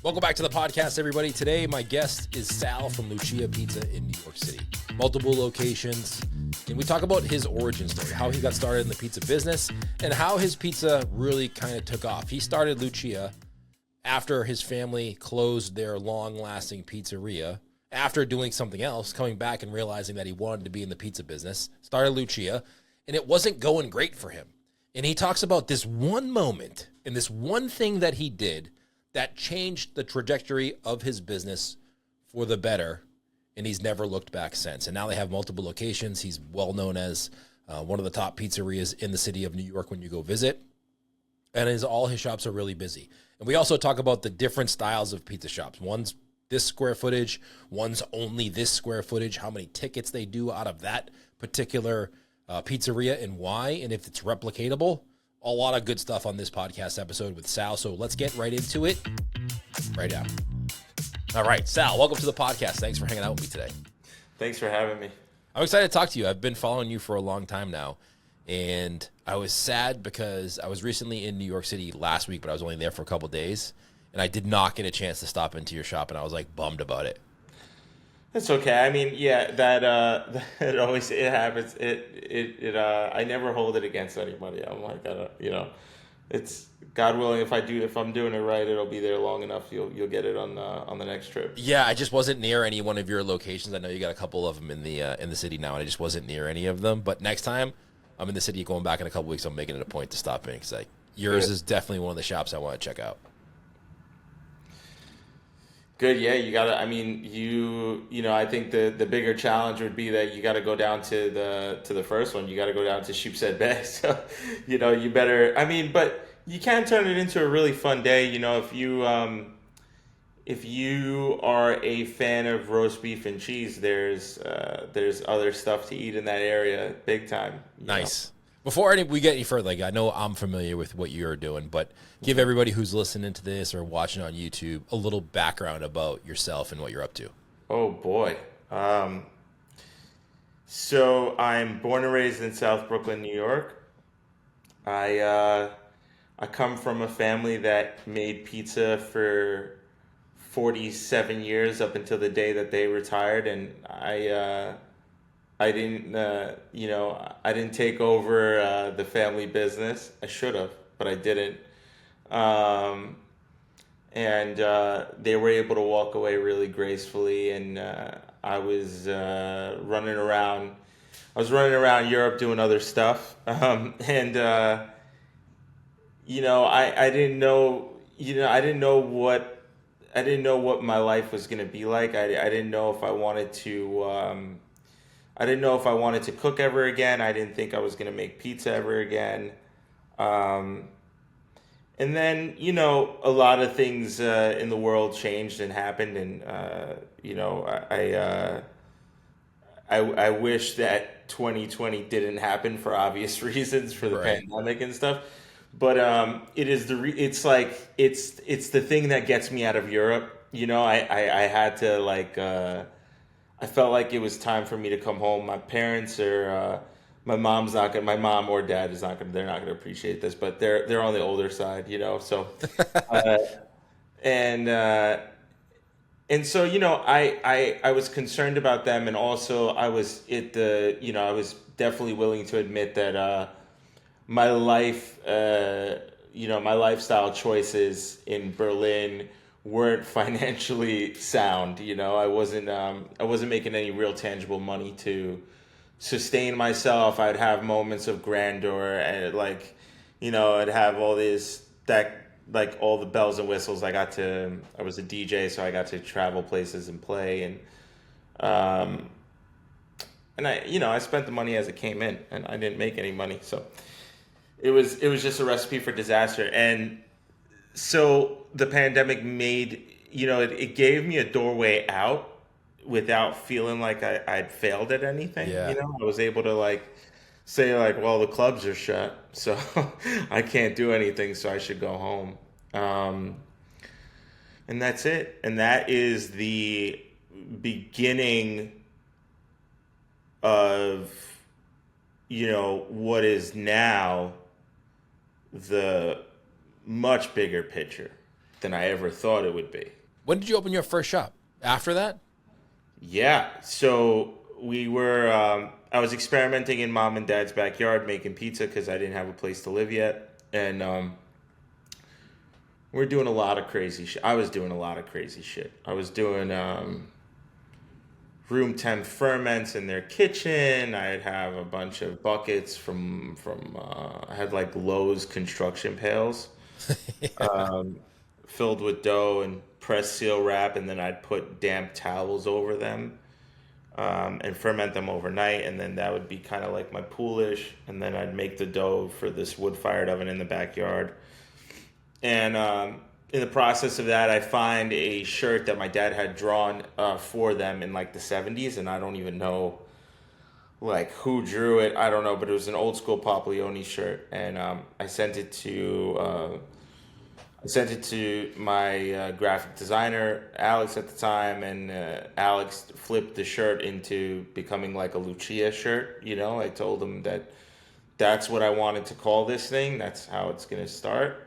Welcome back to the podcast, everybody. Today, my guest is Sal from Lucia Pizza in New York City. Multiple locations. And we talk about his origin story, how he got started in the pizza business, and how his pizza really kind of took off. He started Lucia after his family closed their long-lasting pizzeria, after doing something else, coming back and realizing that he wanted to be in the pizza business, started Lucia, and it wasn't going great for him. And he talks about this one moment and this one thing that he did that changed the trajectory of his business for the better, and he's never looked back since. And now they have multiple locations. He's well known as one of the top pizzerias in the city of New York when you go visit, and all his shops are really busy. And we also talk about the different styles of pizza shops. One's this square footage, one's only this square footage, how many tickets they do out of that particular pizzeria and why, and if it's replicatable. A lot of good stuff on this podcast episode with Sal, so let's get right into it right now. All right, Sal, welcome to the podcast. Thanks for hanging out with me today. Thanks for having me. I'm excited to talk to you. I've been following you for a long time now, and I was sad because I was recently in New York City last week, but I was only there for a couple days, and I did not get a chance to stop into your shop, and I was like bummed about it. That's okay. I mean, yeah, that always it happens. I never hold it against anybody. I'm like, it's God willing. If I'm doing it right, it'll be there long enough. You'll get it on the next trip. Yeah, I just wasn't near any one of your locations. I know you got a couple of them in the city now, and I just wasn't near any of them. But next time I'm in the city, going back in a couple weeks, I'm making it a point to stop in because yours is definitely one of the shops I want to check out. Good, yeah, you gotta. I mean, I think the bigger challenge would be that you got to go down to the first one. You got to go down to Sheepshead Bay. So, you better. I mean, but you can turn it into a really fun day. If you are a fan of roast beef and cheese, there's other stuff to eat in that area, big time. Nice. Before we get any further, I know I'm familiar with what you're doing, but give everybody who's listening to this or watching on YouTube a little background about yourself and what you're up to. Oh, boy. So I'm born and raised in South Brooklyn, New York. I come from a family that made pizza for 47 years up until the day that they retired, and I didn't, I didn't take over the family business. I should have, but I didn't. And they were able to walk away really gracefully. And I was running around. I was running around Europe doing other stuff. I didn't know. I didn't know what my life was going to be like. I didn't know if I wanted to. I didn't know if I wanted to cook ever again. I didn't think I was going to make pizza ever again. And then, a lot of things in the world changed and happened. And, I wish that 2020 didn't happen for obvious reasons for the pandemic and stuff. But it's the thing that gets me out of Europe. I had to I felt like it was time for me to come home. My parents are, my mom or dad is not gonna, they're not gonna appreciate this, but they're on the older side, so, and so, I was concerned about them, and also I was I was definitely willing to admit that, my life, my lifestyle choices in Berlin weren't financially sound. I wasn't making any real tangible money to sustain myself. I'd have moments of grandeur and I'd have all all the bells and whistles. I was a DJ, so I got to travel places and play, and I spent the money as it came in, and I didn't make any money. So it was just a recipe for disaster. And so the pandemic made, it gave me a doorway out without feeling like I'd failed at anything. Yeah. I was able to say well, the clubs are shut, so I can't do anything, so I should go home. And that's it. And that is the beginning of, what is now the much bigger picture. than I ever thought it would be. When did you open your first shop? After that? Yeah. So we were, I was experimenting in mom and dad's backyard making pizza because I didn't have a place to live yet. And we're doing a lot of crazy shit. I was doing a lot of crazy shit. I was doing room temp ferments in their kitchen. I'd have a bunch of buckets from I had like Lowe's construction pails filled with dough and press seal wrap, and then I'd put damp towels over them and ferment them overnight, and then that would be kind of like my poolish, and then I'd make the dough for this wood-fired oven in the backyard. And in the process of that, I find a shirt that my dad had drawn for them in like the 70s, and I don't even know like who drew it. I don't know, but it was an old school Paglione shirt, and I sent it to my graphic designer, Alex, at the time, and Alex flipped the shirt into becoming like a Lucia shirt. You know, I told him that that's what I wanted to call this thing. That's how it's going to start.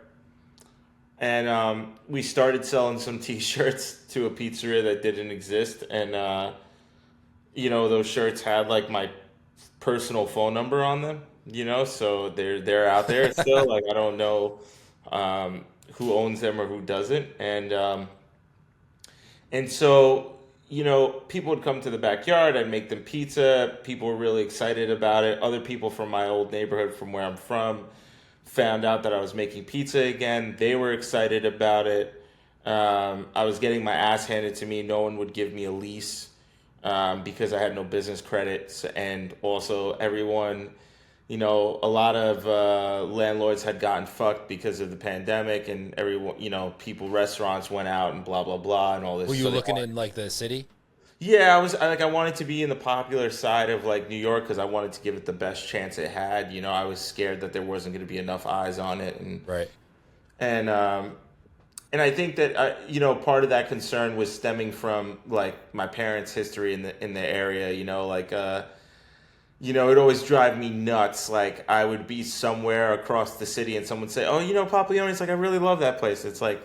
And we started selling some T-shirts to a pizzeria that didn't exist. And, you know, those shirts had like my personal phone number on them, you know, so they're out there still. Like, I don't know who owns them or who doesn't. And so, you know, people would come to the backyard. I'd make them pizza. People were really excited about it. Other people from my old neighborhood, from where I'm from, found out that I was making pizza again. They were excited about it. I was getting my ass handed to me. No one would give me a lease because I had no business credits. And also everyone, you know, a lot of landlords had gotten fucked because of the pandemic, and everyone, you know, restaurants went out and blah, blah, blah, and all this. Were you looking in like the city? Yeah, I wanted to be in the popular side of like New York because I wanted to give it the best chance it had. You know, I was scared that there wasn't going to be enough eyes on it, and Right. and and I think that you know, part of that concern was stemming from like my parents' history in the area. You know, like you know, it always drive me nuts. Like I would be somewhere across the city and someone would say, "Oh, you know, Paglione." It's like, I really love that place. It's like,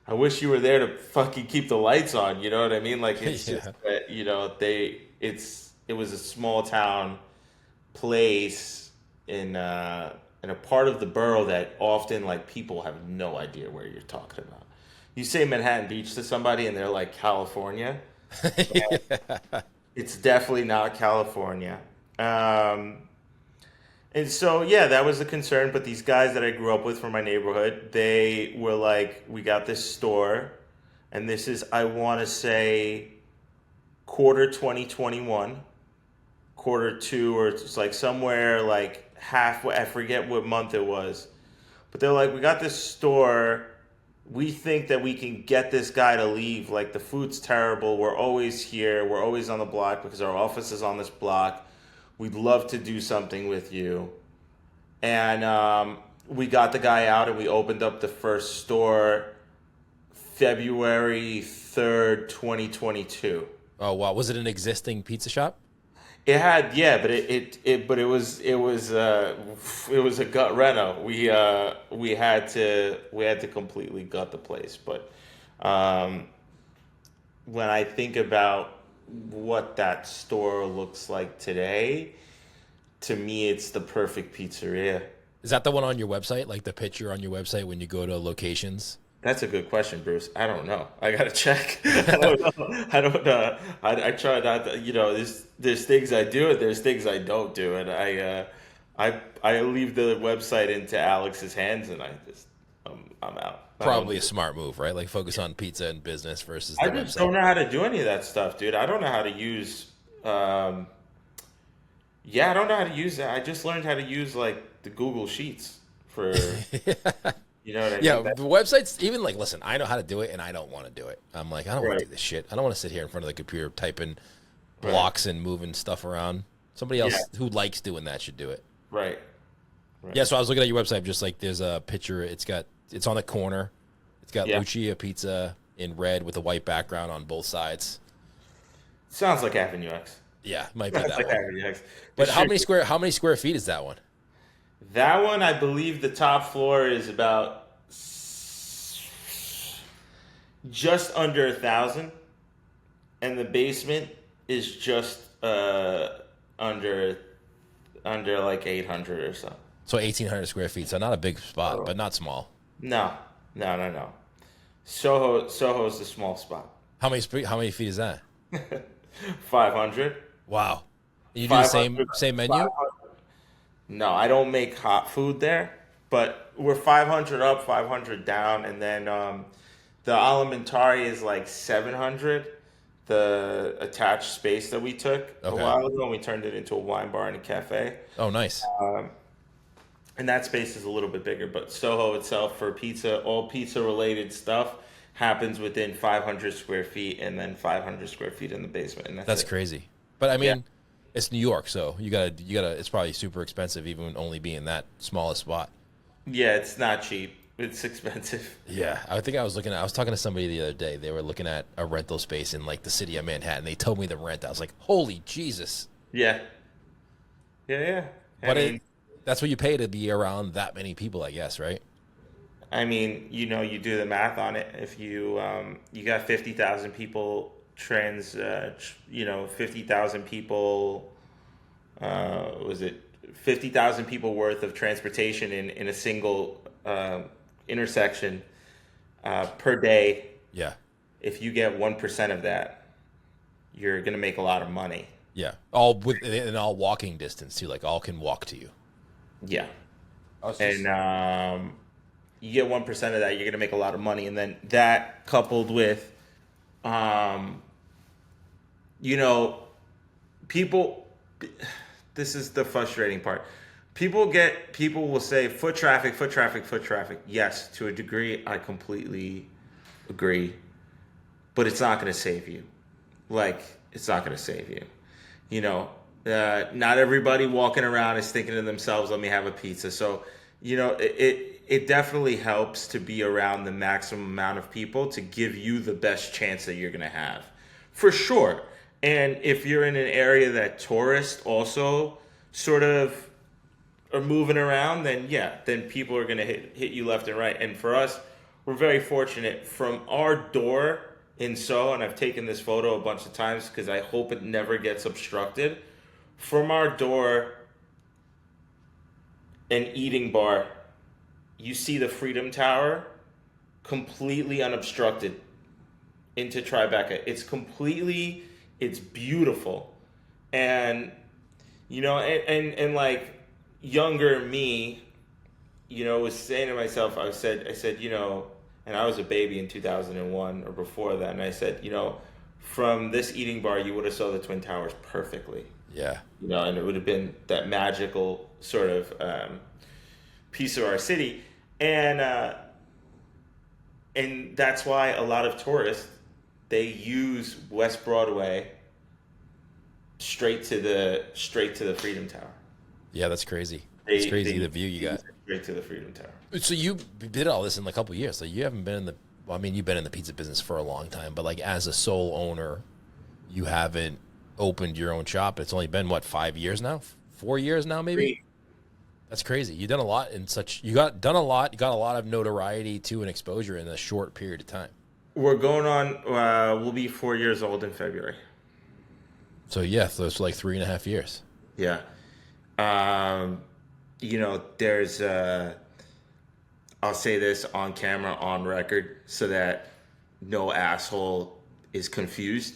I wish you were there to fucking keep the lights on. You know what I mean? Like it's Yeah. just that, you know, it was a small town place in a part of the borough that often like people have no idea where you're talking about. You say Manhattan Beach to somebody and they're like, California. It's definitely not California. Um, and so, yeah, that was a concern. But these guys that I grew up with from my neighborhood, they were like, we got this store, and this is, I want to say, quarter 2021, quarter two, or it's like somewhere like halfway. I forget what month it was. But they're like, we got this store. We think that we can get this guy to leave. Like, the food's terrible. We're always here. We're always on the block because our office is on this block. We'd love to do something with you. And we got the guy out and we opened up the first store February 3rd, 2022. Oh wow, was it an existing pizza shop? It had, yeah, but it was a gut reno. We had to completely gut the place. But when I think about what that store looks like today, to me, it's the perfect pizzeria. Is that the one on your website? Like the picture on your website when you go to locations? That's a good question, Bruce. I don't know. I gotta check. I don't know. I don't know. I try not to, you know, there's things I do and there's things I don't do, and I leave the website into Alex's hands, and I'm out. Probably a smart move, right? Like focus on pizza and business versus the I just website. don't know how to do any of that stuff, dude. I don't know how to use. Yeah, I don't know how to use that. I just learned how to use like the Google Sheets for. You know what I mean? Yeah, the websites, even like, listen, I know how to do it and I don't want to do it. I'm like, I don't want to Right. do this shit. I don't want to sit here in front of the computer typing Right. blocks and moving stuff around. Somebody else Yeah. who likes doing that should do it. Right. Right. Yeah, so I was looking at your website, just like there's a picture. It's on the corner. It's got Yeah. Lucia Pizza in red with a white background on both sides. Sounds like Avenue X. Yeah, might be Sounds that like one. Avenue X. But The how many shirt- square feet is that one? That one, I believe the top floor is about just under 1,000, and the basement is just under like 800 or so. So 1,800 square feet. So not a big spot, Oh. but not small. No, no, no, no. Soho is the small spot. How many feet is that? 500. Wow. You do the 500. same menu? 500. No, I don't make hot food there, but we're 500 up, 500 down, and then the alimentari is like 700. The attached space that we took a Okay. while ago, and we turned it into a wine bar and a cafe. Oh, nice. And that space is a little bit bigger, but Soho itself for pizza, all pizza related stuff happens within 500 square feet, and then 500 square feet in the basement, and That's it. crazy. But I Yeah. mean, it's New York, so you gotta. It's probably super expensive, even only being that smallest spot. Yeah, it's not cheap. It's expensive. Yeah, I think I was talking to somebody the other day. They were looking at a rental space in like the city of Manhattan. They told me the rent. I was like, holy Jesus! Yeah, yeah. But that's what you pay to be around that many people, I guess, right? I mean, you do the math on it. If you got 50,000 people 50,000 people, was it 50,000 people worth of transportation in a single intersection per day. Yeah, If you get 1% of that, you're gonna make a lot of money. yeah. All walking distance too. Like all can walk to you. Yeah, I was just- and you get 1% of that, you're gonna make a lot of money, and then that coupled with, people. This is the frustrating part. People will say foot traffic, foot traffic, foot traffic. Yes, to a degree, I completely agree, but it's not going to save you. Like, it's not going to save you. Not everybody walking around is thinking to themselves, "Let me have a pizza." So, it definitely helps to be around the maximum amount of people to give you the best chance that you're going to have, for sure. And if you're in an area that tourists also sort of are moving around, then yeah, then people are going to hit you left and right. And for us, we're very fortunate. From our door in Soho, and I've taken this photo a bunch of times because I hope it never gets obstructed. From our door, an eating bar, you see the Freedom Tower completely unobstructed into Tribeca. It's beautiful. And, and like younger me, was saying to myself, I said, and I was a baby in 2001 or before that. And I said, from this eating bar, you would have saw the Twin Towers perfectly. Yeah. And it would have been that magical sort of piece of our city. And that's why a lot of tourists, they use West Broadway straight to the Freedom Tower. Yeah, that's crazy. It's crazy the view you got. Straight to the Freedom Tower. So you did all this in a couple of years. So you haven't been you've been in the pizza business for a long time, but like as a sole owner, you haven't opened your own shop. It's only been 5 years now? 4 years now, maybe? 3. That's crazy. You've done a lot you got a lot of notoriety to and exposure in a short period of time. We're going on, we'll be 4 years old in February. So yeah, so it's like 3.5 years. Yeah. There's, I'll say this on camera, on record, so that no asshole is confused.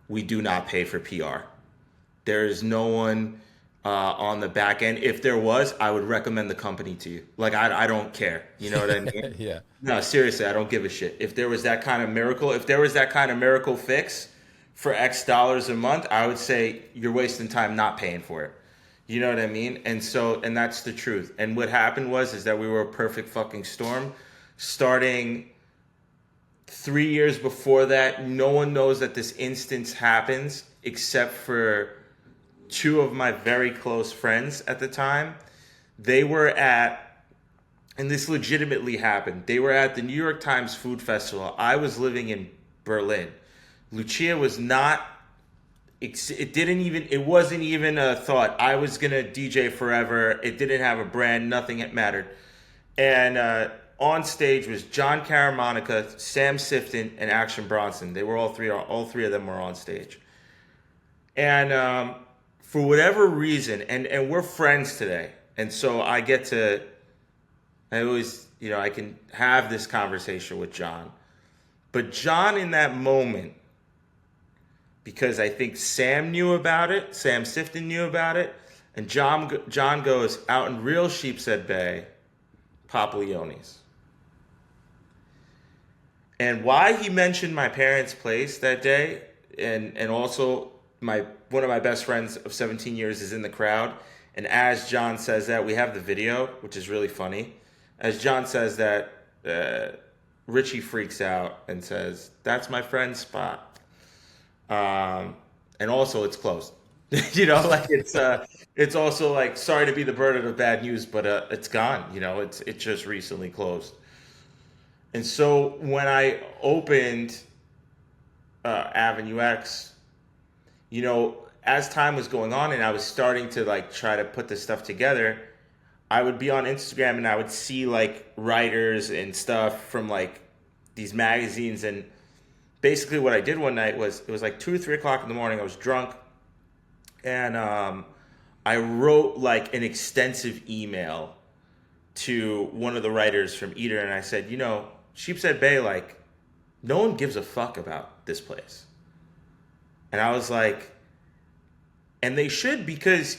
We do not pay for PR. There is no one on the back end. If there was, I would recommend the company to you. Like, I don't care. You know what I mean? Yeah. No, seriously, I don't give a shit. If there was that kind of miracle fix for X dollars a month, I would say you're wasting time not paying for it. You know what I mean? And that's the truth. And what happened is that we were a perfect fucking storm. Starting 3 years before that, no one knows that this instance happens except for 2 of my very close friends at the time. They were and this legitimately happened, they were at the New York Times Food Festival. I was living in Berlin. Lucia was not, it wasn't even a thought. I was going to DJ forever. It didn't have a brand, nothing mattered. And on stage was John Caramonica, Sam Sifton, and Action Bronson. They were all three of them were on stage. And for whatever reason, and we're friends today. And so I always, I can have this conversation with John. But John in that moment, because I think Sam knew about it, Sam Sifton knew about it, and John goes, out in real Sheepshead Bay, Papaglioni's. And why he mentioned my parents' place that day, and also one of my best friends of 17 years is in the crowd, and as John says that, we have the video, which is really funny. As John says that, Richie freaks out and says, "That's my friend's spot." And also it's closed. It's also like, sorry to be the bird of the bad news, but it's gone. It just recently closed. And so when I opened Avenue X, as time was going on and I was starting to like try to put this stuff together, I would be on Instagram and I would see like writers and stuff from like these magazines. And basically what I did one night was, it was like 2 or 3 o'clock in the morning. I was drunk, and I wrote like an extensive email to one of the writers from Eater, and I said, Sheepshead Bay, like, no one gives a fuck about this place. And I was like, and they should, because,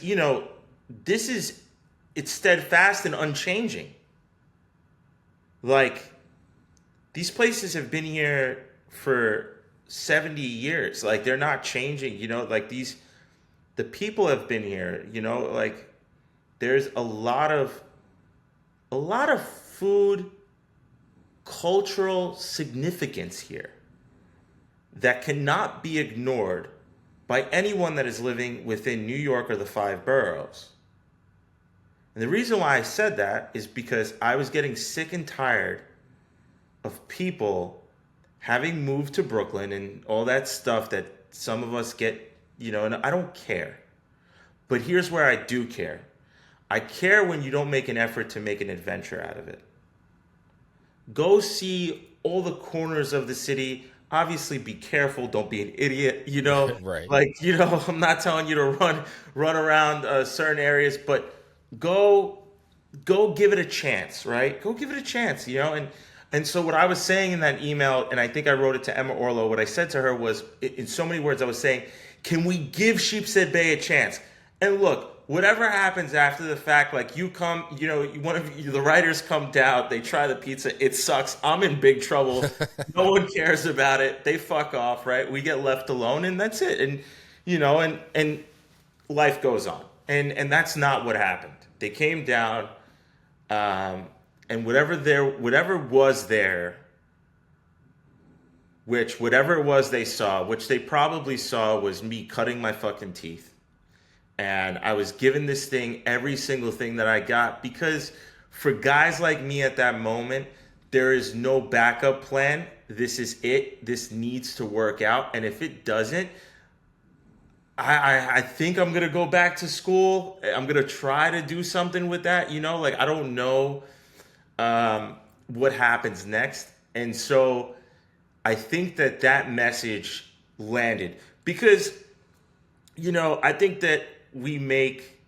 it's steadfast and unchanging. Like, these places have been here for 70 years. Like, they're not changing, like the people have been here, like there's a lot of food cultural significance here that cannot be ignored by anyone that is living within New York or the 5 boroughs. And the reason why I said that is because I was getting sick and tired of people having moved to Brooklyn and all that stuff that some of us get, and I don't care. But here's where I do care. I care when you don't make an effort to make an adventure out of it. Go see all the corners of the city. Obviously, be careful. Don't be an idiot, Right. Like, I'm not telling you to run around certain areas, but go give it a chance, right? Go give it a chance, And so what I was saying in that email, and I think I wrote it to Emma Orlo, what I said to her was, in so many words, I was saying, can we give Sheepshead Bay a chance? And look, whatever happens after the fact, like you come, one of you, the writers come down, they try the pizza, it sucks, I'm in big trouble, no one cares about it, they fuck off, right? We get left alone, and that's it. And, and life goes on. And that's not what happened. They came down, and whatever was there, whatever it was they saw, which they probably saw, was me cutting my fucking teeth. And I was given this thing, every single thing that I got, because for guys like me at that moment, there is no backup plan. This is it. This needs to work out. And if it doesn't, I think I'm going to go back to school. I'm going to try to do something with that. Like, I don't know what happens next. And so I think that message landed because, I think that we make,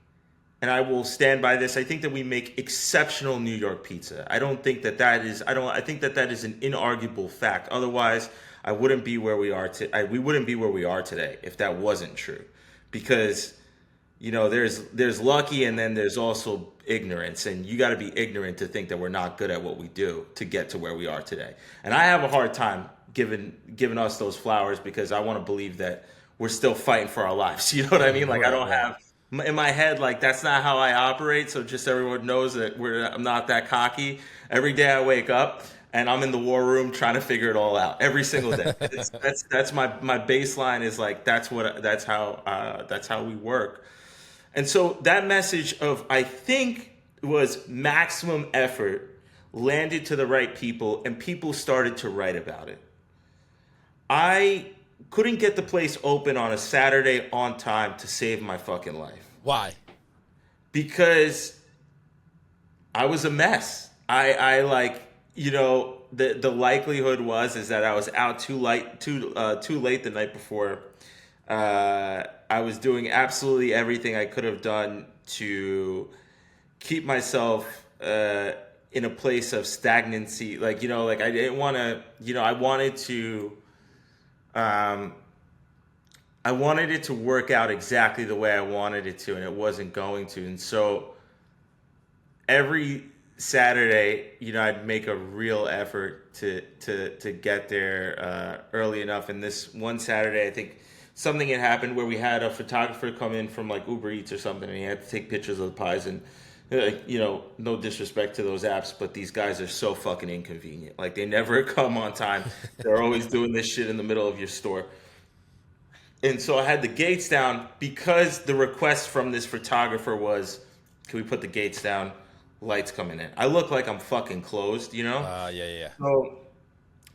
and I will stand by this, I think that we make exceptional New York pizza. I think that that is an inarguable fact. Otherwise, I wouldn't be where we are we wouldn't be where we are today if that wasn't true. Because, there's lucky, and then there's also ignorance, and you got to be ignorant to think that we're not good at what we do to get to where we are today. And I have a hard time giving us those flowers, because I want to believe that we're still fighting for our lives. You know what I mean? Like, I don't have in my head, like, that's not how I operate. So just everyone knows that I'm not that cocky. Every day I wake up and I'm in the war room trying to figure it all out every single day. That's my baseline is like, that's how we work. And so that message of, I think, was maximum effort landed to the right people, and people started to write about it. I couldn't get the place open on a Saturday on time to save my fucking life. Why? Because I was a mess. I the likelihood is that I was out too late the night before. I was doing absolutely everything I could have done to keep myself in a place of stagnancy. Like I didn't want to. Um, I wanted it to work out exactly the way I wanted it to, and it wasn't going to. And so every Saturday, I'd make a real effort to get there early enough. And this one Saturday, I think something had happened where we had a photographer come in from like Uber Eats or something, and he had to take pictures of the pies. And no disrespect to those apps, but these guys are so fucking inconvenient. Like they never come on time. They're always doing this shit in the middle of your store. And so I had the gates down because the request from this photographer was, can we put the gates down? Lights coming in. I look like I'm fucking closed, Yeah. So,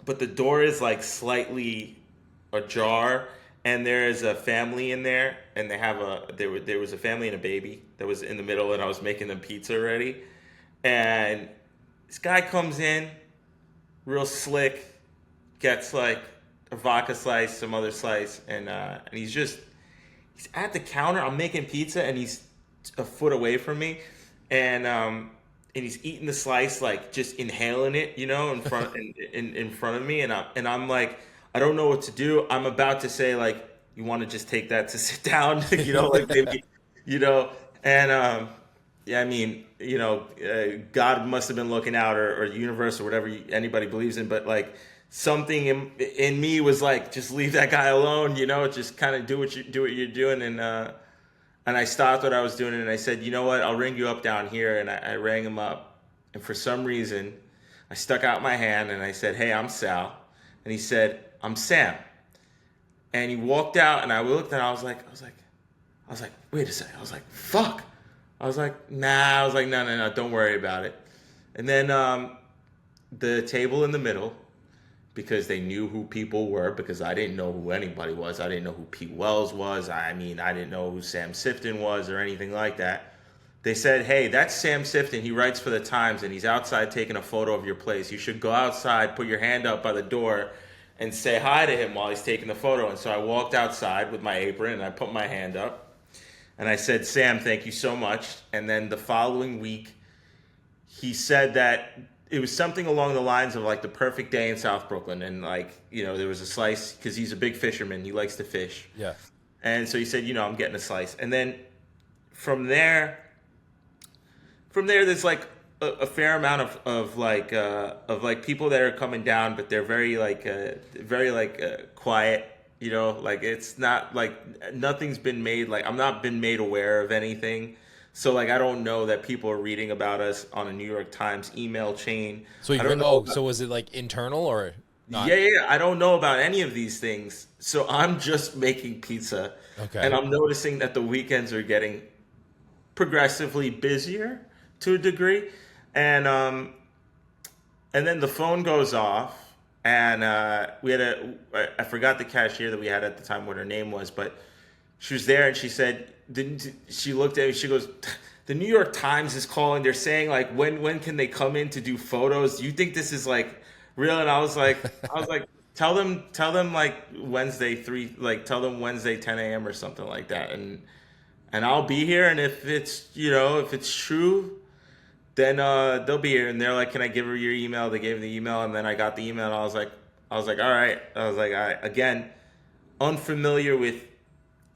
but the door is like slightly ajar, and there is a family in there, and there was a family and a baby that was in the middle, and I was making them pizza ready, and this guy comes in, real slick, gets like a vodka slice, some other slice, and he's at the counter. I'm making pizza, and he's a foot away from me, and he's eating the slice, like just inhaling it, in front in front of me, and I'm like, I don't know what to do. I'm about to say like, you want to just take that to sit down, like maybe, and yeah, I mean, God must have been looking out, or universe, or whatever anybody believes in, but like something in me was like, just leave that guy alone, just kind of do what you're doing, and I stopped what I was doing, and I said, you know what, I'll ring you up down here, and I rang him up, and for some reason, I stuck out my hand, and I said, hey, I'm Sal, and he said, I'm Sam, and he walked out, and I looked, and I was like, wait a second, I was like, fuck, I was like, nah, I was like, no, don't worry about it, and then the table in the middle, because they knew who people were, because I didn't know who anybody was. I didn't know who Pete Wells was. I mean, I didn't know who Sam Sifton was or anything like that. They said, hey, that's Sam Sifton. He writes for the Times, and he's outside taking a photo of your place. You should go outside, put your hand up by the door, and say hi to him while he's taking the photo. And so I walked outside with my apron, and I put my hand up. And I said, Sam, thank you so much. And then the following week, he said that it was something along the lines of like the perfect day in South Brooklyn, and like, there was a slice, because he's a big fisherman, he likes to fish. Yeah. And so he said, I'm getting a slice. And then from there there's like a fair amount of like people that are coming down, but they're very quiet, like it's not like nothing's been made, like I'm not been made aware of anything. So, like, I don't know that people are reading about us on a New York Times email chain. So I don't know. so was it like internal or not? Yeah. I don't know about any of these things. So I'm just making pizza. Okay. And I'm noticing that the weekends are getting progressively busier to a degree. And then the phone goes off. And we had I forgot the cashier that we had at the time, what her name was, but she was there, and she said, she looked at me, she goes, the New York Times is calling, they're saying like, when can they come in to do photos? Do you think this is like real? And I was like, tell them like Wednesday tell them Wednesday 10 a.m. or something like that, and I'll be here, and if it's true, then they'll be here. And they're like, can I give her your email? They gave me the email, and then I got the email, and I was like, all right. I was like, again, unfamiliar with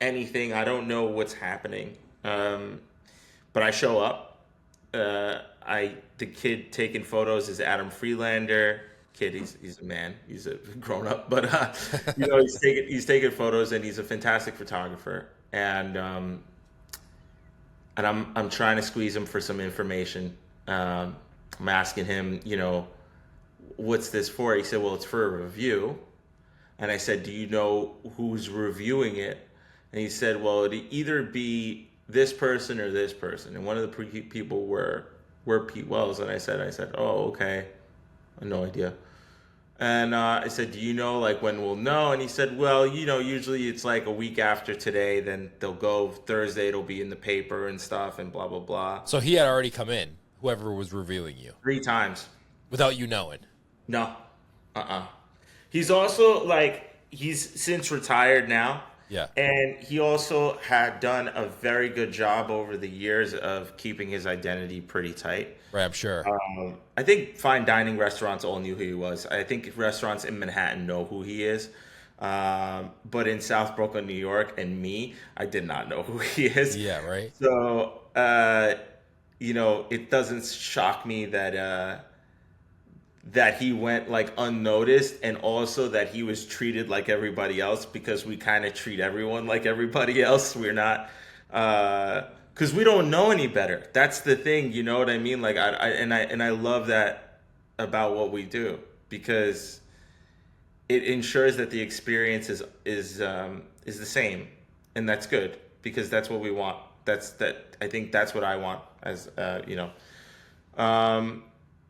anything. I don't know what's happening. But I show up. The kid taking photos is Adam Freelander. Kid, he's a man. He's a grown up, but he's taking photos, and he's a fantastic photographer. And I'm trying to squeeze him for some information. I'm asking him, what's this for? He said, well, it's for a review. And I said, do you know who's reviewing it? And he said, well, it'd either be this person or this person. And one of the people were Pete Wells. And I said, oh, okay. I have no idea. And I said, do you know like when we'll know? And he said, well, usually it's like a week after today. Then they'll go Thursday. It'll be in the paper and stuff and blah, blah, blah. So he had already come in, whoever was reviewing you. 3 times. without you knowing. No. He's also like he's since retired now, Yeah. and he also had done a very good job over the years of keeping his identity pretty tight. Right, I'm sure. I think fine dining restaurants all knew who he was. I think restaurants in Manhattan know who he is. But in South Brooklyn, New York, and me, I did not know who he is. Yeah, right. So, it doesn't shock me that he went like unnoticed, and also that he was treated like everybody else, because we kind of treat everyone like everybody else. We're not, because we don't know any better. That's the thing, you know what I mean? Like I love that about what we do, because it ensures that the experience is the same, and that's good, because that's what we want. I think that's what I want as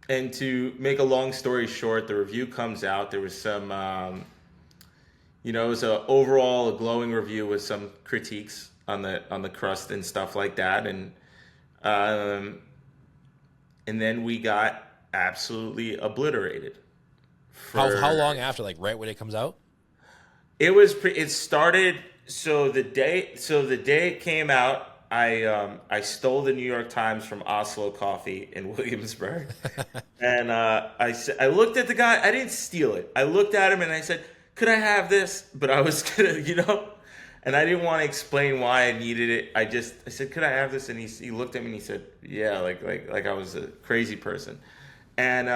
and to make a long story short, the review comes out. There was some, it was a glowing review with some critiques on the crust and stuff like that, um, and then we got absolutely obliterated. How long after, like right when it comes out? It started, the day it came out, I stole the New York Times from Oslo Coffee in Williamsburg, and I looked at the guy. I didn't steal it. I looked at him and I said, "Could I have this?" But I was gonna, and I didn't want to explain why I needed it. I said, "Could I have this?" And he looked at me and he said, "Yeah," like I was a crazy person, and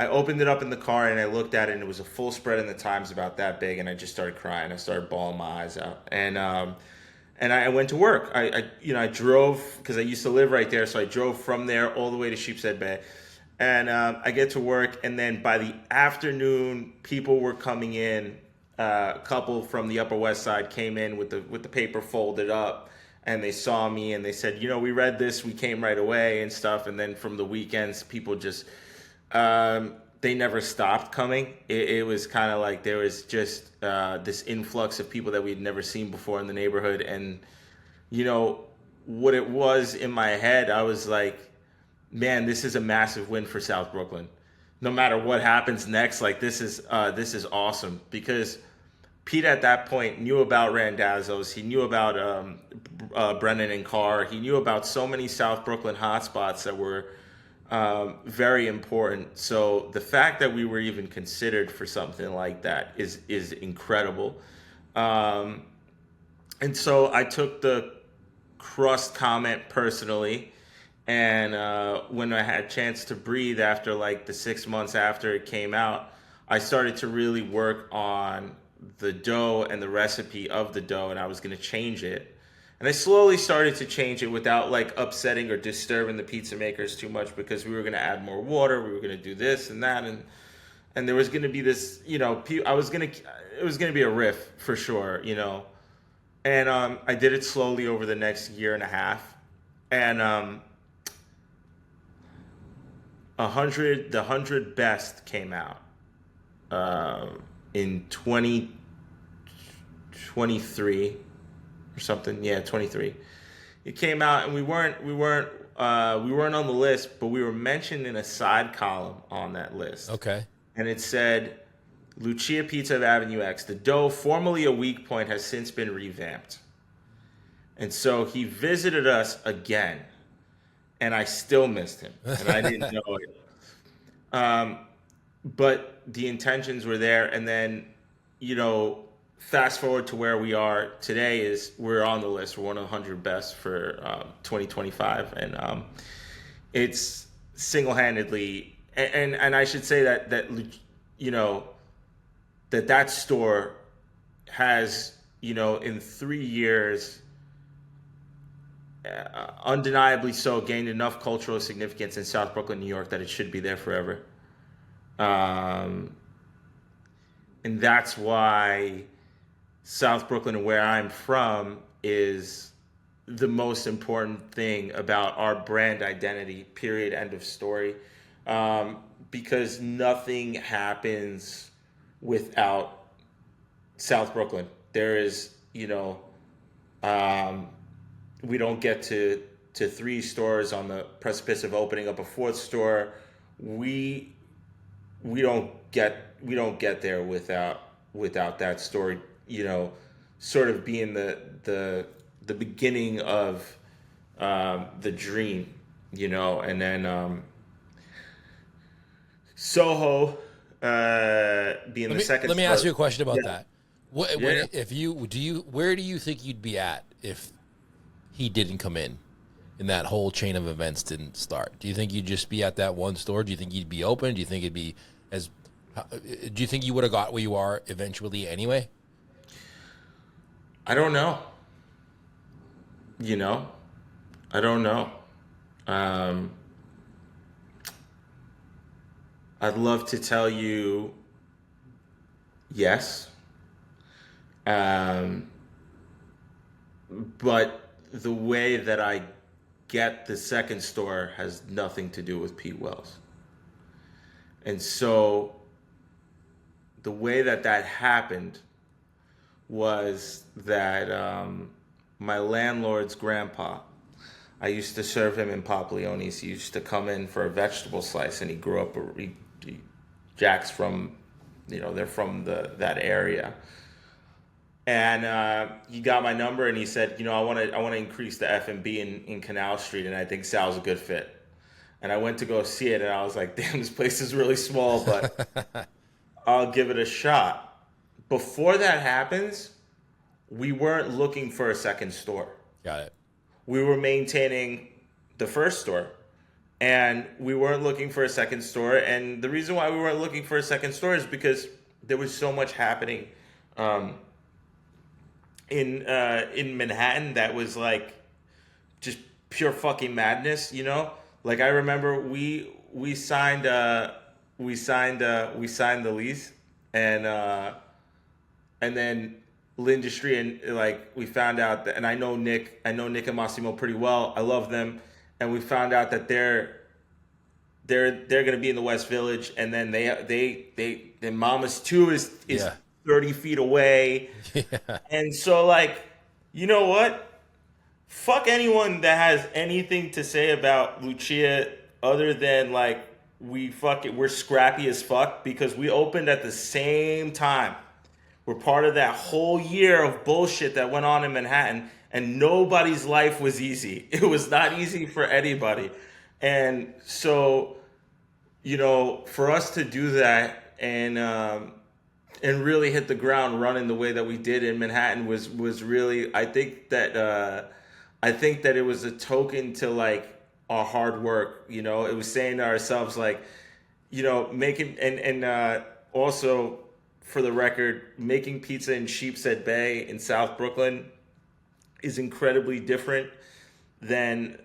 I opened it up in the car and I looked at it, and it was a full spread in the Times about that big, and I just started crying. I started bawling my eyes out, and I went to work. I drove, because I used to live right there, so I drove from there all the way to Sheepshead Bay, and I get to work, and then by the afternoon, people were coming in. A couple from the Upper West Side came in with the paper folded up, and they saw me and they said, we read this, we came right away and stuff. And then from the weekends, people just they never stopped coming. It was kind of like there was just this influx of people that we'd never seen before in the neighborhood. And, what it was in my head, I was like, man, this is a massive win for South Brooklyn. No matter what happens next, like this is awesome, because Pete at that point knew about Randazzo's. He knew about Brennan and Carr. He knew about so many South Brooklyn hotspots that were very important. So the fact that we were even considered for something like that is incredible. And so I took the crust comment personally. And when I had a chance to breathe after like the 6 months after it came out, I started to really work on the dough and the recipe of the dough, and I was going to change it. And I slowly started to change it without like upsetting or disturbing the pizza makers too much, because we were going to add more water, we were going to do this and that, and there was going to be this, it was going to be a riff for sure, And I did it slowly over the next year and a half, and the 100 Best came out in 2023 or something. Yeah, 23. It came out, and we weren't on the list, but we were mentioned in a side column on that list. Okay. And it said, Lucia Pizza of Avenue X. The dough, formerly a weak point, has since been revamped. And so he visited us again, and I still missed him, and I didn't know it. But the intentions were there, and then, fast forward to where we are today is we're on the list. We're one of the 100 best for 2025, and it's single-handedly, and I should say that store has, in 3 years, undeniably so, gained enough cultural significance in South Brooklyn, New York, that it should be there forever. And that's why South Brooklyn, and where I'm from, is the most important thing about our brand identity, period, end of story. Because nothing happens without South Brooklyn. There is, we don't get to 3 stores on the precipice of opening up a 4th store, we we don't get there without that story, sort of being the beginning of the dream, and then Soho being the second. Let me ask you a question about Yeah. that. What Yeah. if you do you where do you think you'd be at if he didn't come in and that whole chain of events didn't start? Do you think you'd just be at that one store? Do you think you'd be open? Do you think it'd be as do you think you would have got where you are eventually anyway? I don't know. You know, I don't know. Um, I'd love to tell you yes, um, but the way that I get the second store has nothing to do with Pete Wells. And so the way that happened was that my landlord's grandpa, I used to serve him in Paplionis. He used to come in for a vegetable slice, and he grew up. Jack's from, they're from that area, and he got my number, and he said, I want to increase the F&B in Canal Street, and I think Sal's a good fit. And I went to go see it, and I was like, damn, this place is really small, but I'll give it a shot. Before that happens, we weren't looking for a second store. Got it. We were maintaining the first store, and we weren't looking for a second store. And the reason why we weren't looking for a second store is because there was so much happening in Manhattan that was like just pure fucking madness. Like, I remember we signed the lease, and then L'Industrie, and like we found out that, and I know Nick and Massimo pretty well. I love them, and we found out that they're going to be in the West Village, and then then Mama's 2 is Yeah. 30 feet away. Yeah. And so, like, you know what? Fuck anyone that has anything to say about Lucia other than, like, we're scrappy as fuck because we opened at the same time. We're part of that whole year of bullshit that went on in Manhattan, and nobody's life was easy. It was not easy for anybody. And so, for us to do that and really hit the ground running the way that we did in Manhattan was really, I think that it was a token to, like, our hard work. It was saying to ourselves, like, making, and also, for the record, making pizza in Sheepshead Bay in South Brooklyn is incredibly different than,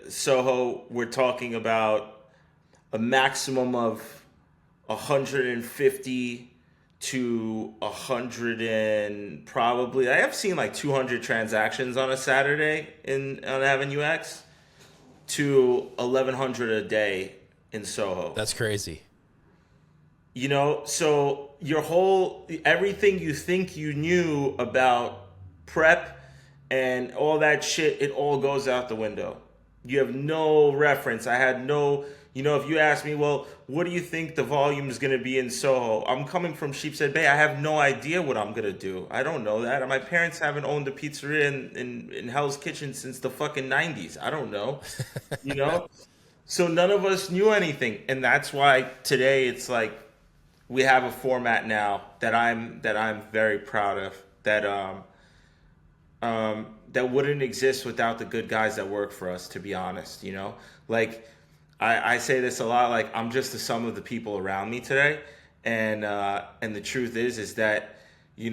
Soho. We're talking about a maximum of 150 to 100, and probably, I have seen like 200 transactions on a Saturday on Avenue X, to 1,100 a day in Soho. That's crazy. So everything you think you knew about prep and all that shit, it all goes out the window. You have no reference. I had no, if you ask me, well, what do you think the volume is going to be in Soho? I'm coming from Sheepshead Bay. I have no idea what I'm going to do. I don't know that. My parents haven't owned a pizzeria in Hell's Kitchen since the fucking 90s. I don't know. So none of us knew anything. And that's why today it's like we have a format now that I'm very proud of, that wouldn't exist without the good guys that work for us, to be honest. Like, I say this a lot, like, I'm just the sum of the people around me today. And the truth is that, you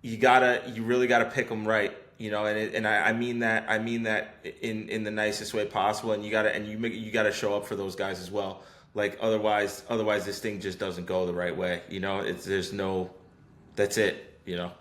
really gotta pick them right. I mean that in the nicest way possible, and you gotta show up for those guys as well. Like, otherwise this thing just doesn't go the right way. That's it.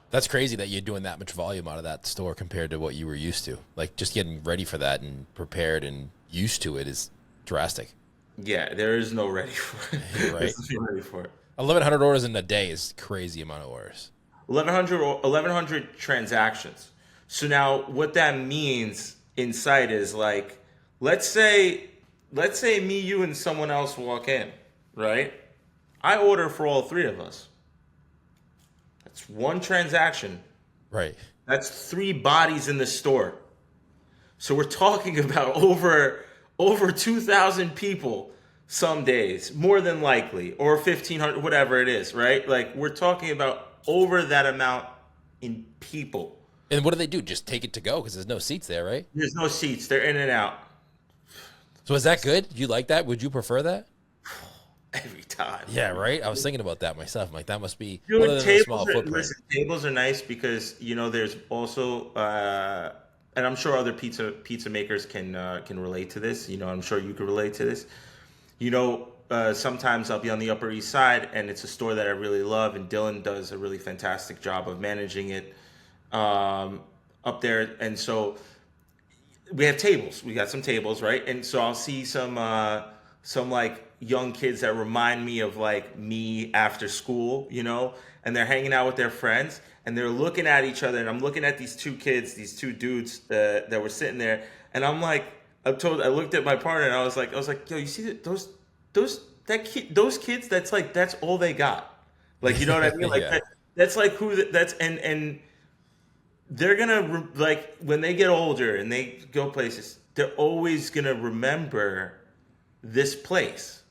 That's crazy that you're doing that much volume out of that store compared to what you were used to. Like, just getting ready for that and prepared and used to it is drastic. Yeah, there is no ready for it. Right. There's no ready for it. 1,100 orders in a day is a crazy amount of orders. 1,100 transactions. So now what that means in sight is like, let's say, let's say me, you, and someone else walk in, right? I order for all three of us. That's one transaction. Right. That's three bodies in the store. So we're talking about over 2,000 people some days, more than likely, or 1,500, whatever it is, right? Like we're talking about over that amount in people. And what do they do? Just take it to go because there's no seats there, right? There's no seats; they're in and out So is that good? You like that? Would you prefer that? every time. Yeah, right. I was thinking about that myself. I'm like, that must be Dude, other than a small footprint. listen, tables are nice because there's also, and I'm sure other pizza makers can relate to this. I'm sure you can relate to this. Sometimes I'll be on the Upper East Side, and it's a store that I really love, and Dylan does a really fantastic job of managing it up there. And so we have tables. We got some tables, right? And so I'll see some like young kids that remind me of like me after school, and they're hanging out with their friends, and they're looking at each other, and I'm looking at these two kids, these two dudes that were sitting there, and I'm like, I looked at my partner, and I was like, yo, you see those kids? That's all they got. Like, you know what I mean? Like Yeah. that's like that's and they're gonna like when they get older and they go places, they're always gonna remember this place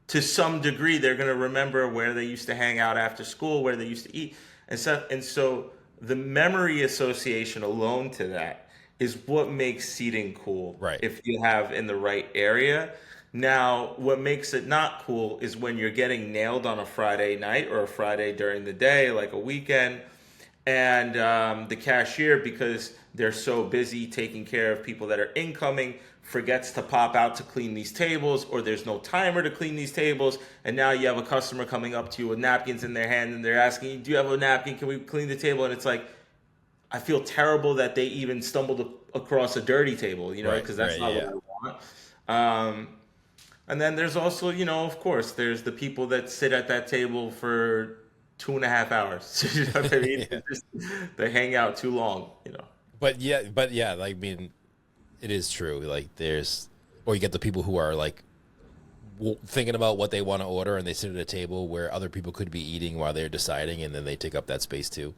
to some degree. They're gonna remember where they used to hang out after school, where they used to eat and stuff. And so the memory association alone to that is what makes seating cool. Right. If you have in the right area. Now, what makes it not cool is when you're getting nailed on a Friday night or a Friday during the day, like a weekend, and the cashier, because they're so busy taking care of people that are incoming, forgets to pop out to clean these tables, or there's no timer to clean these tables, and now you have a customer coming up to you with napkins in their hand, and they're asking you, do you have a napkin? Can we clean the table? And it's like, I feel terrible that they even stumbled across a dirty table, Right, because that's right, not yeah. what I want. And then there's also, of course, there's the people that sit at that table for 2.5 hours. You know what I mean? Yeah. They hang out too long. But yeah, like, I mean, it is true. Like, or you get the people who are like thinking about what they want to order, and they sit at a table where other people could be eating while they're deciding, and then they take up that space too.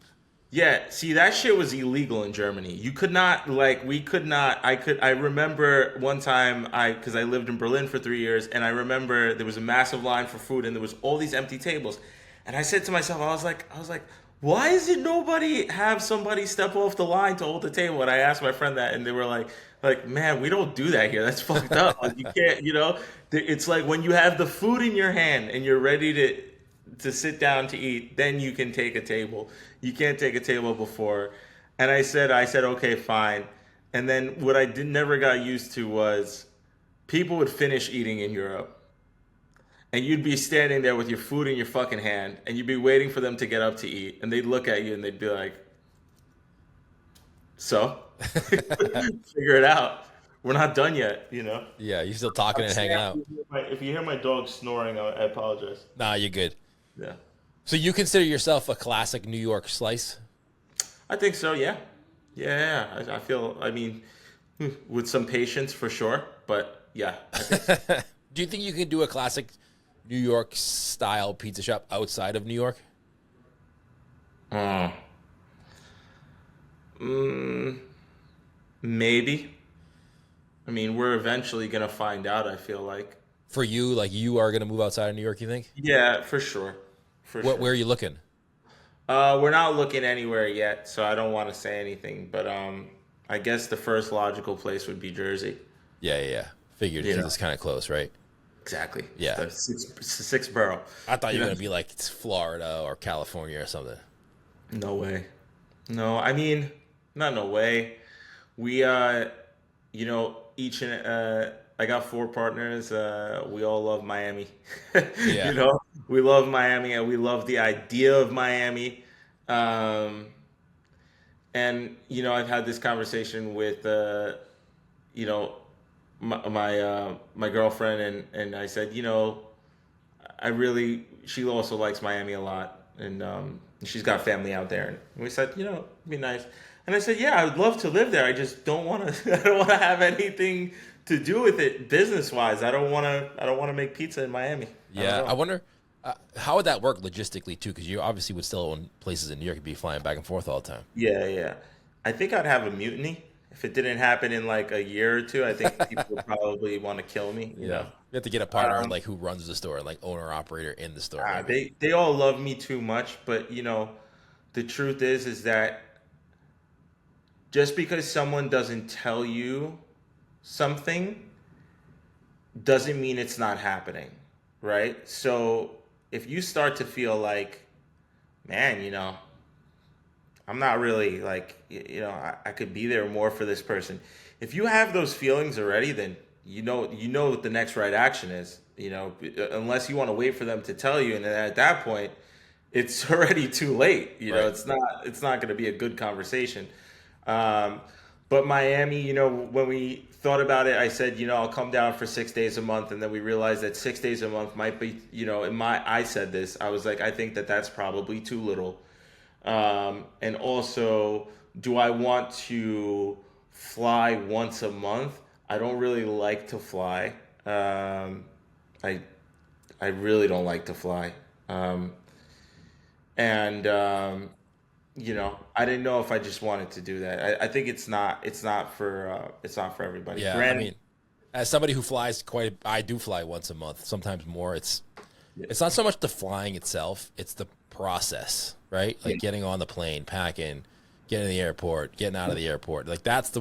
Yeah, see, that shit was illegal in Germany. You could not, we could not, I remember one time, because I lived in Berlin for 3 years, and I remember there was a massive line for food, and there was all these empty tables. And I said to myself, I was like, why is it nobody have somebody step off the line to hold the table? And I asked my friend that, and they were like, man, we don't do that here. That's fucked up. Like, you can't. It's like when you have the food in your hand and you're ready to sit down to eat, then you can take a table. You can't take a table before. And I said, okay, fine. And then what I never got used to was people would finish eating in Europe, and you'd be standing there with your food in your fucking hand, and you'd be waiting for them to get up to eat, and they'd look at you and they'd be like, so? Figure it out. We're not done yet. Yeah, you're still talking and hanging out. If you hear my dog snoring, I apologize. Nah, you're good. Yeah. So you consider yourself a classic New York slice? I think so, yeah. Yeah. I feel, with some patience for sure, but yeah. I think so. Do you think you can do a classic New York style pizza shop outside of New York? Maybe. We're eventually going to find out, I feel like. For you, like, you are going to move outside of New York, you think? Yeah, for sure. Where are you looking? We're not looking anywhere yet, so I don't want to say anything. But I guess the first logical place would be Jersey. Yeah. Figured, because it's kind of close, right? Exactly. Yeah. It's the sixth borough. I thought you were going to be like it's Florida or California or something. No way. No, not no way. We, each and I got 4 partners. We all love Miami. Yeah. We love Miami, and we love the idea of Miami. And I've had this conversation with my girlfriend, and I said, she also likes Miami a lot, and she's got family out there, and we said, it'd be nice. And I said, yeah, I would love to live there. I just don't want to. I don't want to have anything to do with it business wise. I don't want to. I don't want to make pizza in Miami. I don't Yeah, I know. wonder how would that work logistically too? Because you obviously would still own places in New York. You'd be flying back and forth all the time. Yeah, yeah. I think I'd have a mutiny if it didn't happen in like a year or two. I think people would probably want to kill me. You Yeah, know. you have to get a partner Um, like who runs the store, like owner operator in the store, maybe. they all love me too much, but the truth is that just because someone doesn't tell you something doesn't mean it's not happening, right? So if you start to feel like, man, I'm not really like, I could be there more for this person. If you have those feelings already, then you know what the next right action is. Unless you want to wait for them to tell you, and then at that point, it's already too late. Right. It's not going to be a good conversation. Um, but Miami, when we thought about it, I said, I'll come down for 6 days a month, and then we realized that 6 days a month might be, I said this, I was like, I think that that's probably too little. And also, do I want to fly once a month? I don't really like to fly. I I really don't like to fly. Um, and I didn't know if I just wanted to do that. I think it's not for everybody. Yeah, I Granted, mean, as somebody who flies I do fly once a month, sometimes more. It's not so much the flying itself; it's the process, right? yeah, Like getting on the plane, packing, getting to the airport, getting out of the airport. Like that's the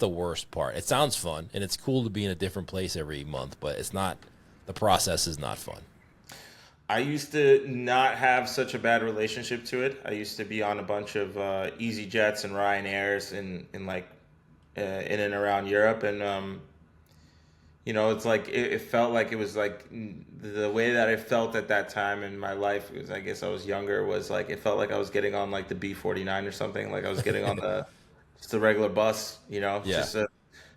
worst part. It sounds fun, and it's cool to be in a different place every month, but it's not. The process is not fun. I used to not have such a bad relationship to it. I used to be on a bunch of Easy Jets and Ryanairs in like in and around Europe, and it's like it felt like it was like the way that I felt at that time in my life. Because I guess I was younger. Was like it felt like I was getting on like the B-49 or something. Like I was getting on the just a regular bus. Yeah,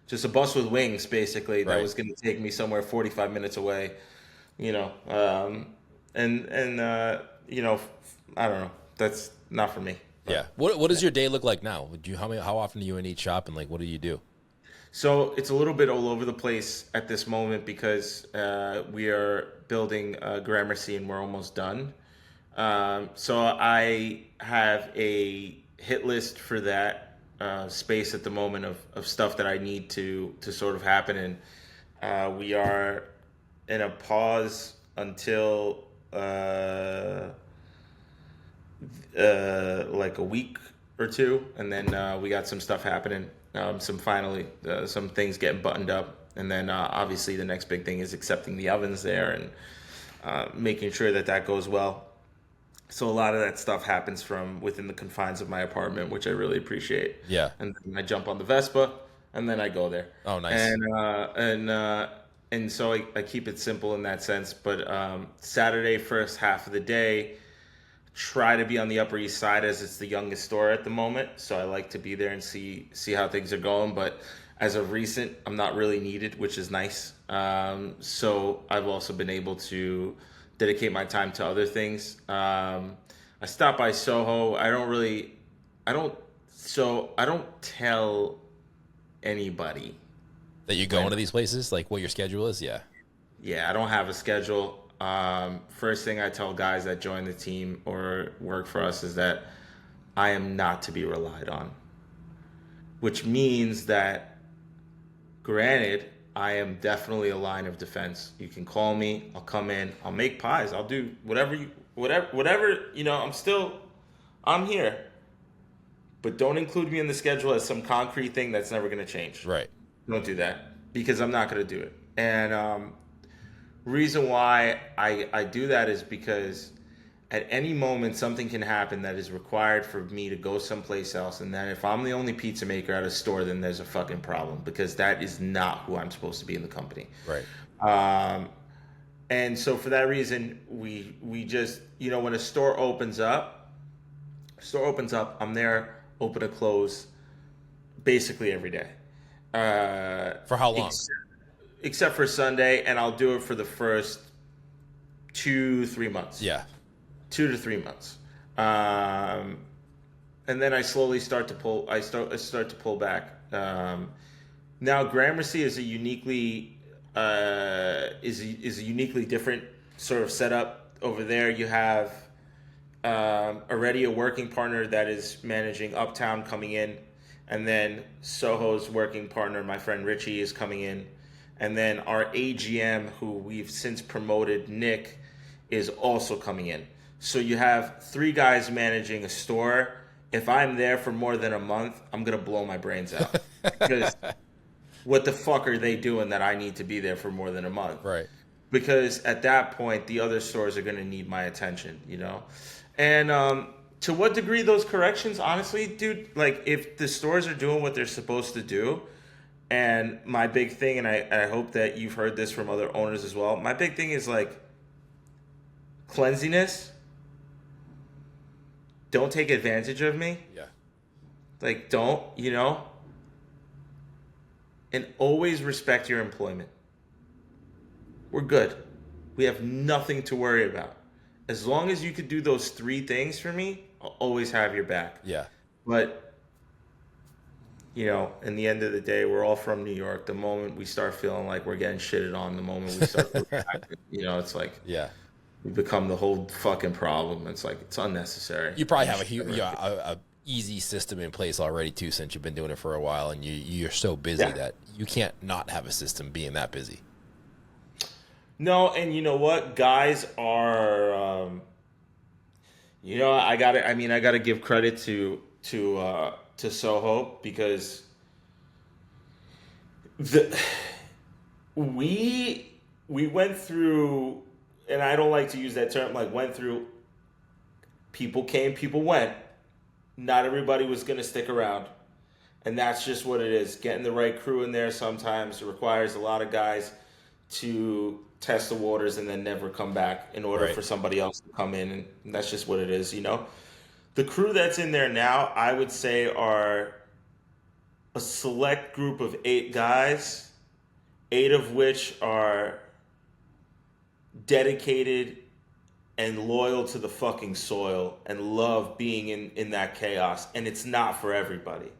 Just a bus with wings, basically, that right. was going to take me somewhere 45 minutes away. You know, and I don't know. That's not for me. But Yeah. What does your day look like now? Do you how often do you in each shop and like what do you do? so it's a little bit all over the place at this moment because we are building Gramercy and we're almost done. So I have a hit list for that space at the moment of stuff that I need to sort of happen, and we are in a pause until like a week or two, and then we got some stuff happening. Some things getting buttoned up, and then obviously the next big thing is accepting the ovens there and making sure that that goes well. So a lot of that stuff happens from within the confines of my apartment, which I really appreciate. Yeah. And then I jump on the Vespa, and then I go there. Oh, nice. And so I keep it simple in that sense. But Saturday, first half of the day, try to be on the Upper East Side as it's the youngest store at the moment. So I like to be there and see how things are going. But as of recent, I'm not really needed, which is nice. So I've also been able to dedicate my time to other things. I stopped by Soho. I don't, I don't tell anybody That you go when, into these places, like what your schedule is? Yeah. yeah, I don't have a schedule. First thing I tell guys that join the team or work for us is that I am not to be relied on, which means that, granted, I am definitely a line of defense. You can call me. I'll come in. I'll make pies. I'll do whatever. I'm here. But don't include me in the schedule as some concrete thing that's never going to change. Right. Don't do that because I'm not going to do it. And reason why I do that is because at any moment something can happen that is required for me to go someplace else, and then if I'm the only pizza maker at a store, then there's a fucking problem because that is not who I'm supposed to be in the company. Right. Um, and so for that reason, we just when a store opens up, I'm there, open to close, basically every day. For how long? Except for Sunday, and I'll do it for the first 2-3 months. Yeah. 2 to 3 months. Um, and then I slowly start to pull. I start to pull back. Now, Gramercy is a uniquely is a uniquely different sort of setup. Over there, you have already a working partner that is managing Uptown coming in, and then Soho's working partner, my friend Richie, is coming in, and then our AGM, who we've since promoted, Nick, is also coming in. So you have 3 guys managing a store. If I'm there for more than a month, I'm gonna blow my brains out because what the fuck are they doing that I need to be there for more than a month? Right. Because at that point, the other stores are going to need my attention, you know? And to what degree those corrections, honestly, dude, like if the stores are doing what they're supposed to do, and my big thing, and I hope that you've heard this from other owners as well, my big thing is like cleanliness. Don't take advantage of me. Yeah. Like, don't, you know? And always respect your employment. We're good. We have nothing to worry about. As long as you could do those 3 things for me, I'll always have your back. Yeah. But, you know, in the end of the day, we're all from New York. The moment we start feeling like we're getting shitted on, the moment we start reacting, you know, it's like we become the whole fucking problem. It's like it's unnecessary. You probably have a easy system in place already too, since you've been doing it for a while, and you're so busy that you can't not have a system being that busy. No, and you know what, guys are, you know, I gotta give credit to Soho, because we went through, and I don't like to use that term, like went through. People came, people went. Not everybody was going to stick around. And that's just what it is. Getting the right crew in there sometimes requires a lot of guys to test the waters and then never come back in order for somebody else to come in. And that's just what it is, you know? The crew that's in there now, I would say, are a select group of 8 guys, 8 of which are dedicated and loyal to the fucking soil and love being in that chaos. And it's not for everybody.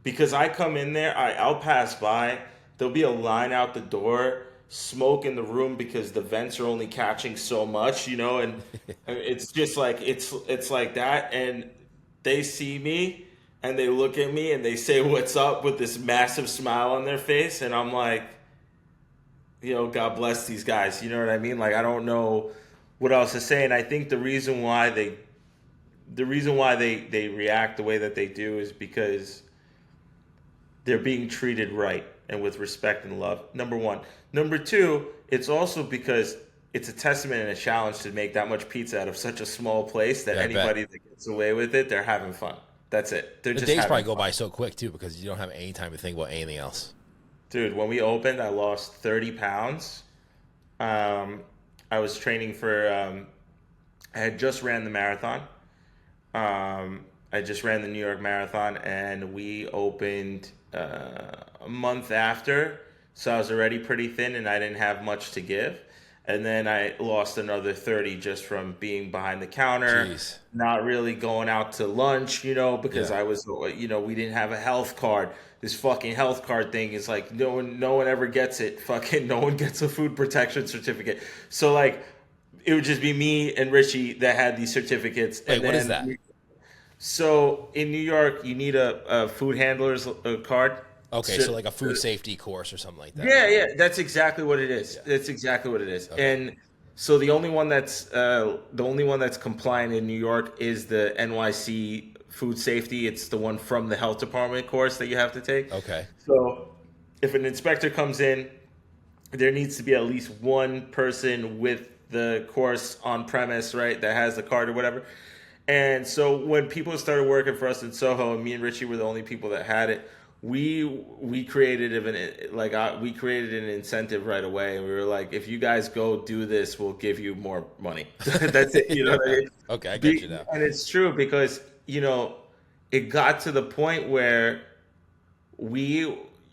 Because I come in there, I'll pass by, there'll be a line out the door, smoke in the room because the vents are only catching so much, you know, and it's just like, it's like that. And they see me and they look at me and they say, "What's up?" with this massive smile on their face. And I'm like, you know, God bless these guys. You know what I mean? Like, I don't know what else to say. And I think the reason why they react the way that they do is because they're being treated right and with respect and love. Number 1. Number 2, it's also because it's a testament and a challenge to make that much pizza out of such a small place that anybody that gets away with it, they're having fun. That's it. They're the just days having probably go fun. by so quick too, because you don't have any time to think about anything else. Dude, when we opened, I lost 30 pounds. I was training for, I had just ran the marathon. I just ran the New York Marathon, and we opened a month after. So I was already pretty thin, and I didn't have much to give. And then I lost another 30 just from being behind the counter, not really going out to lunch, you know, because I was, you know, we didn't have a health card. This fucking health card thing is like, no one ever gets it. Fucking no one gets a food protection certificate. So like, it would just be me and Richie that had these certificates. Wait, and what is that? So in New York, you need a food handler's card. Okay, so like a food safety course or something like that. Yeah, that's exactly what it is. Yeah. That's exactly what it is. Okay. And so the only one that's compliant in New York is the NYC food safety. It's the one from the health department course that you have to take. Okay. So if an inspector comes in, there needs to be at least one person with the course on premise, right, that has the card or whatever. And so when people started working for us in Soho, and me and Richie were the only people that had it, we created an incentive right away, and we were like, if you guys go do this, we'll give you more money. That's it. You know what I mean? Okay, I get you now. And it's true because, you know, it got to the point where we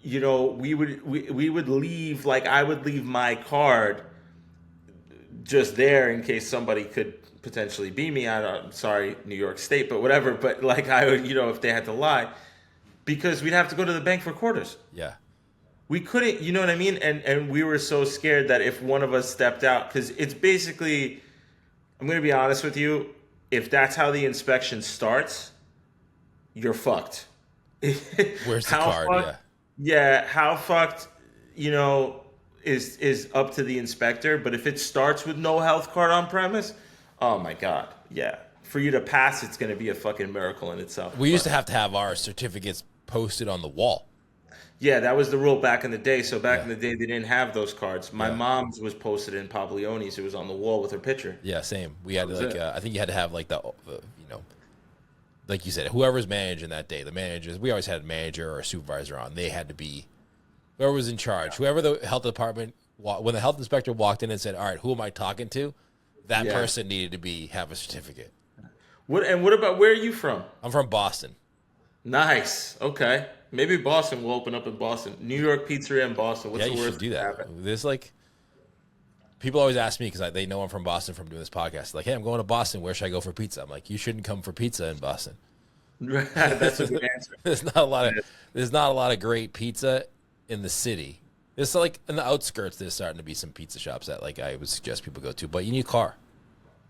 would leave, like I would leave my card just there in case somebody could potentially be me. I'm sorry, New York State, but whatever. But like I would, if they had to lie, because we'd have to go to the bank for quarters. Yeah. We couldn't, you know what I mean? And we were so scared that if one of us stepped out, because it's basically, I'm going to be honest with you, if that's how the inspection starts, you're fucked. Where's the How card? fucked- Yeah, how fucked, is up to the inspector. But if it starts with no health card on premise, oh my God, yeah. For you to pass, it's going to be a fucking miracle in itself. We used to have our certificates posted on the wall. Yeah, that was the rule back in the day. So back Yeah. in the day, they didn't have those cards. My Yeah. mom's was posted in Paglioni's. It was on the wall with her picture. Yeah, same. We had was like it. I think you had to have like like you said, whoever's managing that day, the managers. We always had a manager or a supervisor on. They had to be whoever was in charge. Whoever the health department when the health inspector walked in and said, "All right, who am I talking to?" That Yeah. person needed to have a certificate. What about where are you from? I'm from Boston. Nice. Okay. Maybe Boston will open up in Boston. New York Pizzeria in Boston. What's Yeah, the you worst should do that that. could happen? There's like people always ask me because they know I'm from Boston from doing this podcast. Like, hey, I'm going to Boston. Where should I go for pizza? I'm like, you shouldn't come for pizza in Boston. That's a good answer. There's not a lot of great pizza in the city. It's like in the outskirts. There's starting to be some pizza shops that like I would suggest people go to, but you need a car.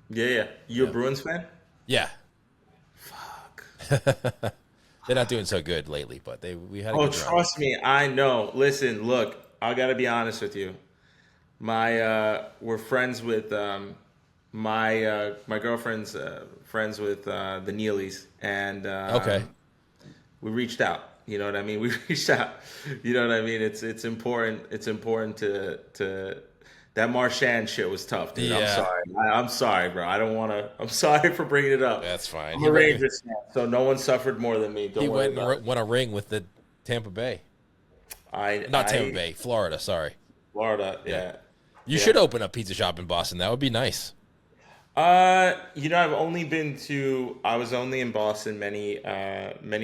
Yeah. You a Bruins fan? Yeah, Fuck. they're not doing so good lately, but we had. A Oh, good run. trust me, I know. Listen, look, I gotta be honest with you. We're friends with my girlfriend's friends with the Neelys, and Okay. we reached out. You know what I mean? We reached out. You know what I mean? It's important. It's important to that Marchand shit was tough, dude. I'm Yeah. sorry. I'm sorry, bro. I don't want to. I'm sorry for bringing it up. That's fine. I'm a Rangers fan, so no one suffered more than me. Don't He worry went about and won a ring with the Tampa Bay, it. not Tampa Bay, Florida. Sorry. Florida. Yeah. You should open a pizza shop in Boston. That would be nice. I've only been to. I was only in Boston many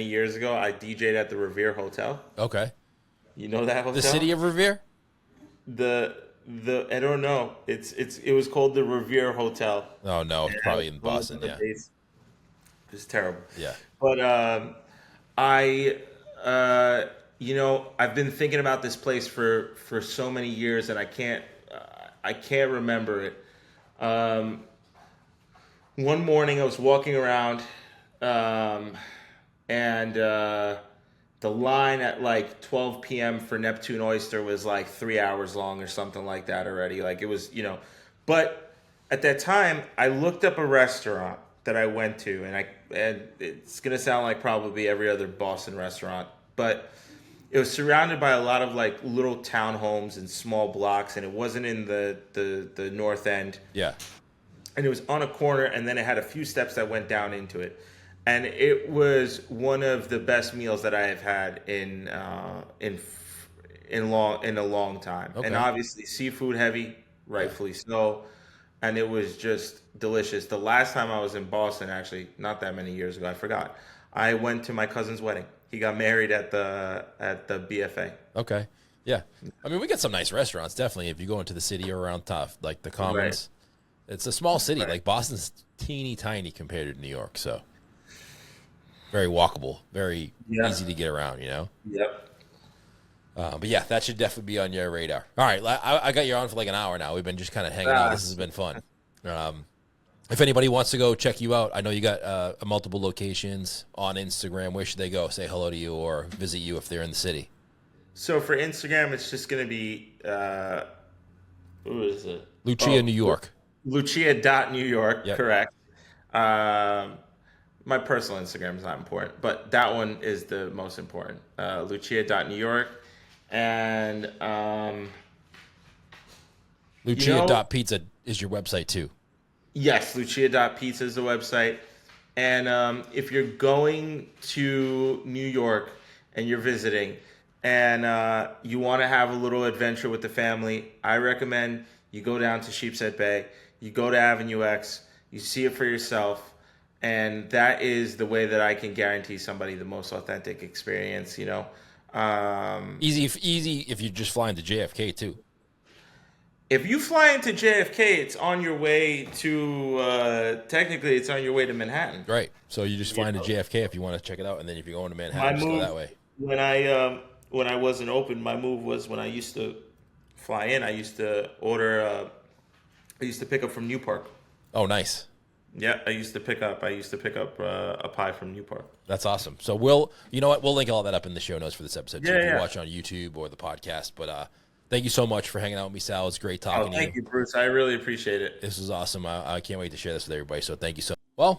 years ago. I DJ'd at the Revere Hotel. Okay. You know that hotel? The city of Revere? The I don't know. It was called the Revere Hotel. Oh no, it's probably in Boston. Yeah. It's terrible. Yeah. But I've been thinking about this place for so many years, and I can't remember it. One morning I was walking around, and the line at like 12 p.m. for Neptune Oyster was like 3 hours long or something like that already. Like it was, But at that time, I looked up a restaurant that I went to, and it's gonna sound like probably every other Boston restaurant, but it was surrounded by a lot of like little townhomes and small blocks, and it wasn't in the north end. Yeah. And it was on a corner, and then it had a few steps that went down into it, and it was one of the best meals that I have had in a long time. Okay. And obviously seafood heavy, rightfully so, and it was just delicious. The last time I was in Boston, actually, not that many years ago, I forgot. I went to my cousin's wedding. He got married at the BFA. Okay. Yeah. I mean, we got some nice restaurants, definitely. If you go into the city or around tough, like the Commons. Right. It's a small city. Right. Like Boston's teeny tiny compared to New York, so very walkable, very easy to get around. Yep. But yeah, that should definitely be on your radar. All right, I got you on for like an hour now. We've been just kind of hanging out. This has been fun. If anybody wants to go check you out, I know you got multiple locations on Instagram. Where should they go? Say hello to you or visit you if they're in the city. So for Instagram, it's just going to be, who is it? Lucia, New York. Lucia.New York, Yep. correct. My personal Instagram is not important, but that one is the most important. Lucia.New York. And Lucia.pizza is your website too. yes, Lucia.pizza is the website. And if you're going to New York and you're visiting and you want to have a little adventure with the family, I recommend you go down to Sheepshead Bay, you go to Avenue X, you see it for yourself, and that is the way that I can guarantee somebody the most authentic experience, Easy if you're just flying to JFK too. if you fly into JFK, it's on your way to technically it's on your way to Manhattan. Right. So you just fly into JFK if you want to check it out, and then if you're going to Manhattan, My just go move that way. when I wasn't open, my move was when I used to fly in, I used to order. I used to pick up from New Park. Oh, nice. Yeah, I used to pick up a pie from New Park. That's awesome. So you know what? We'll link all that up in the show notes for this episode. So Yeah, you can yeah. watch it on YouTube or the podcast. But thank you so much for hanging out with me, Sal. It's great talking to you. Thank you, Bruce. I really appreciate it. This is awesome. I can't wait to share this with everybody. So thank you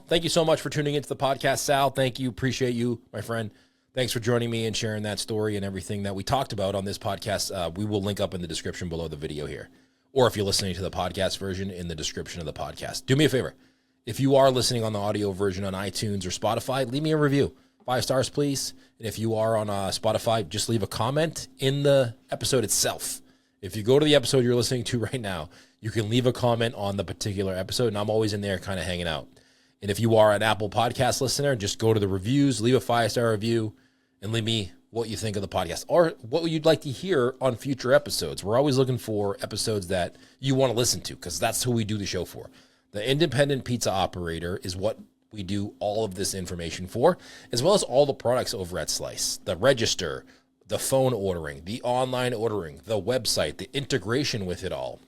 thank you so much for tuning into the podcast, Sal. Thank you. Appreciate you, my friend. Thanks for joining me and sharing that story and everything that we talked about on this podcast. We will link up in the description below the video here. Or if you're listening to the podcast version, in the description of the podcast. Do me a favor. If you are listening on the audio version on iTunes or Spotify, leave me a review. 5 stars, please. And if you are on Spotify, just leave a comment in the episode itself. If you go to the episode you're listening to right now, you can leave a comment on the particular episode, and I'm always in there kind of hanging out. And if you are an Apple Podcast listener, just go to the reviews, leave a 5-star review, and leave me what you think of the podcast or what you'd like to hear on future episodes. We're always looking for episodes that you want to listen to because that's who we do the show for. The independent pizza operator is what we do all of this information for, as well as all the products over at Slice. The register, the phone ordering, the online ordering, the website, the integration with it all.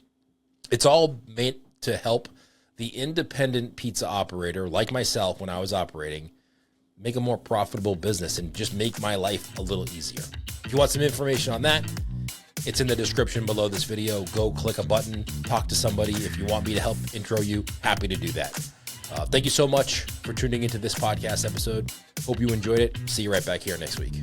It's all meant to help the independent pizza operator, like myself when I was operating, make a more profitable business and just make my life a little easier. If you want some information on that, it's in the description below this video. Go click a button, talk to somebody. If you want me to help intro you, happy to do that. Thank you so much for tuning into this podcast episode. Hope you enjoyed it. See you right back here next week.